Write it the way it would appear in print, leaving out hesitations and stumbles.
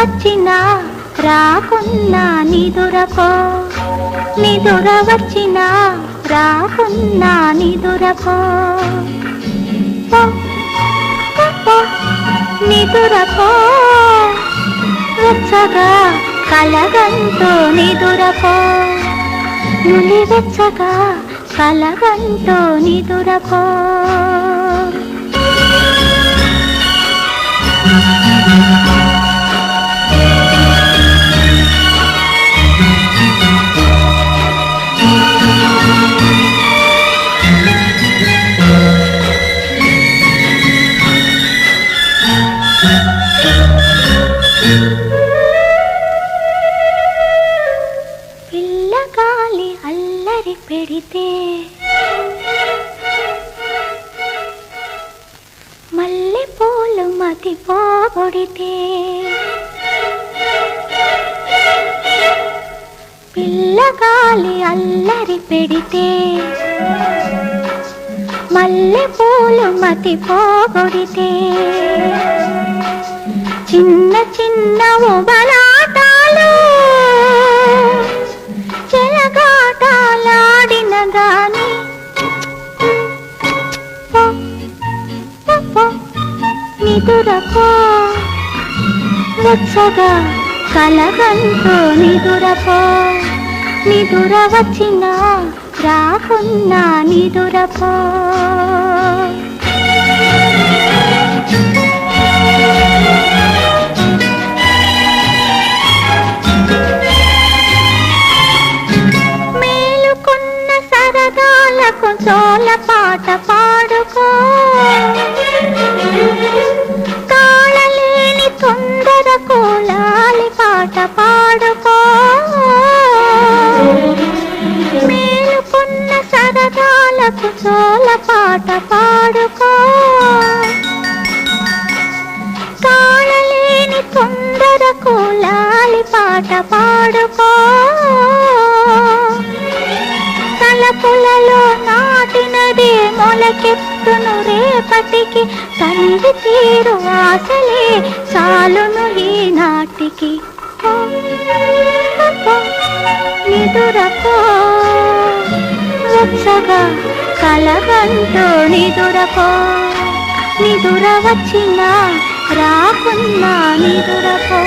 వచ్చినా రాకున్నా నిదురపో, నిదుర వచ్చినా రాకున్నా నిదురపో, పో, పో, పో, నిదురపో, వెచ్చగా కలగంటూ నిదురపో, నులివెచ్చగా కలగంటూ నిదురపో. పిల్లగాలి అల్లరి పెడితే మల్లె పూలు మతి పోగొడితే, పిల్లగాలి అల్లరి పెడితే మల్లె పూలు మతి పోగొడితే, చిన్న చిన్న ఉబలాటాలు చెలగాటాలాడిన గాని నిదురపో, వెచ్చగా కలగంటూ నిదురపో, నిదుర వచ్చినా రాకున్నా నిదురపో. మేలుకున్న సరదాలకు జోల పాట పాడుకో, తాళలేని తొందరకు లాలి పాట పాడుకో, మేలుకున్న సరదాలకు జోల పాట పాడుకో, తాళలేని తొందరకు లాలి పాట పాడుకో, తలపులలో నాటినదే మొలకెత్తును రేపటికి, తండ్రి తీరు ఆశలే చాలును ఈనాటికి, నిదురపో, వెచ్చగా కలగంటూ నిదురపో, నిదుర వచ్చినా రాకున్నా నిదురపో.